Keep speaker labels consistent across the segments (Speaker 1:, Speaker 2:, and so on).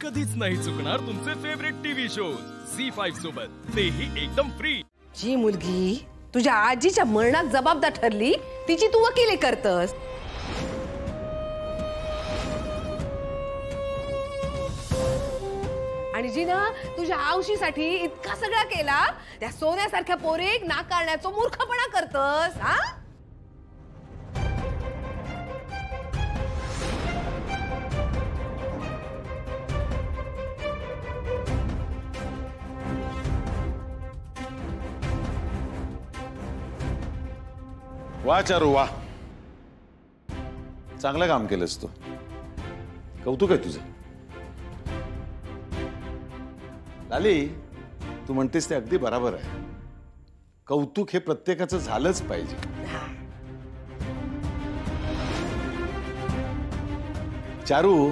Speaker 1: कधीच नाही चुकणार तुमचे फेवरेट टीव्ही शोज झी5 सोबत, तेही एकदम फ्री।
Speaker 2: जी मुलगी तुझ्या आजीच्या मरणात जबाबदार ठरली तिची तू वकिली करतस। आणि जिनं तुझ्या आवशीसाठी इतका सगळा केला त्या सोन्यासारख्या पोरीक नाकारण्याचा मूर्खपणा करतस। हा
Speaker 3: वा चारू वा, चांगलं काम केलंस तू, कौतुक आहे तुझं। लाली, तू म्हणतेस ते अगदी बरोबर आहे, कौतुक हे प्रत्येकाचं झालंच पाहिजे। चारू,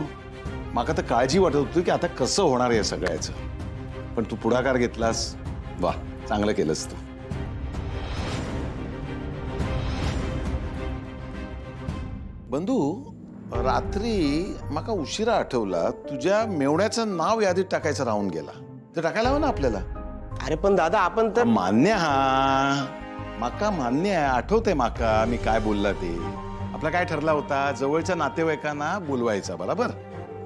Speaker 3: माका तर काळजी वाटत होती की आता कसं होणार आहे सगळ्याचं, पण तू पुढाकार घेतलास, वा चांगलं केलंस तू। बंधू, रात्री माका उशिरा आठवला तुझ्या मेवण्याचं नाव यादीत टाकायचं राहून गेला, ते टाकायला हवं ना आपल्याला।
Speaker 4: अरे पण दादा आपण तर
Speaker 3: मान्य, हा माका मान्य आहे, आठवतंय माका मी काय बोलला ते। आपला काय ठरला होता, जवळच्या नातेवाईकांना बोलवायचा, बरोबर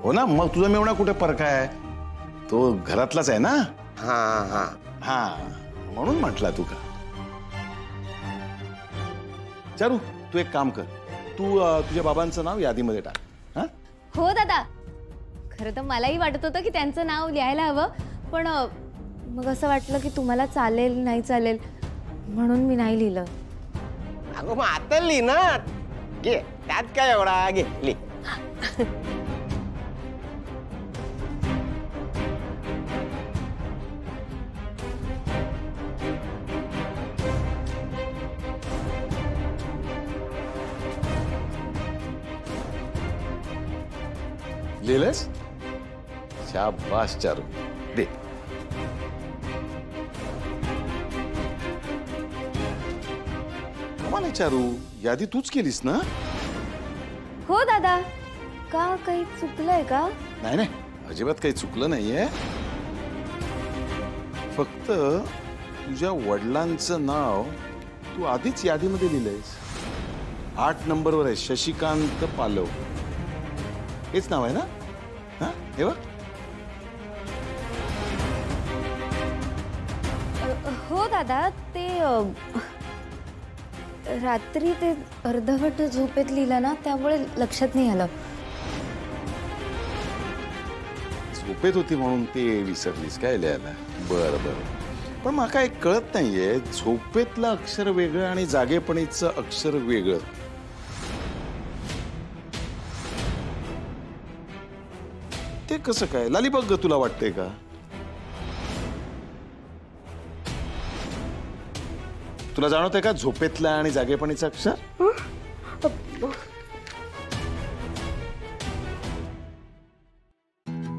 Speaker 3: हो ना? मग तुझा मेवणा कुठे परका आहे, तो घरातलाच आहे ना।
Speaker 4: हा हा
Speaker 3: हा म्हणून म्हटला तू का। चारू, तू एक काम कर, तू तुझ्या बाबांचं नाव यादीमध्ये टाक। हा
Speaker 5: हो दादा, खरं तर मलाही वाटत होतं की त्यांचं नाव लिहायला हवं, पण मग असं वाटलं की तुम्हाला चालेल नाही चालेल म्हणून मी नाही लिहिलं।
Speaker 4: अगं मग आता लिही ना, घे त्यात काय एवढा, घे लिही।
Speaker 3: लिहिलंस? शाबास चारू, दे। कमाल आहे चारू, यादी तूच केलीस ना?
Speaker 5: हो दादा, का काही चुकलंय का?
Speaker 3: नाही नाही, अजिबात काही चुकलं नाहीये, फक्त तुझ्या वडिलांचं नाव तू आधीच यादीमध्ये लिहिलंयस। 8 नंबरवर आहे, शशिकांत पालव, हेच नाव आहे ना? हा हे बघ।
Speaker 5: हो दादा, ते रात्री ते अर्धवट झोपेत लिहिलं ना, त्यामुळे लक्षात नाही आलं।
Speaker 3: झोपेत होती म्हणून ते विसरलीस काय लिहायला? बरं बरं, पण मला काय कळत नाहीये, झोपेतलं अक्षर वेगळं आणि जागेपणीचं अक्षर वेगळं, ते कसं काय? लाली बघ, तुला वाटतंय का? तुला जाणवतंय का झोपेतला आणि जागेपणीचं अक्षर?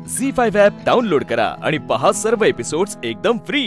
Speaker 1: झी5 ॲप डाउनलोड करा आणि पहा सर्व एपिसोड्स एकदम फ्री।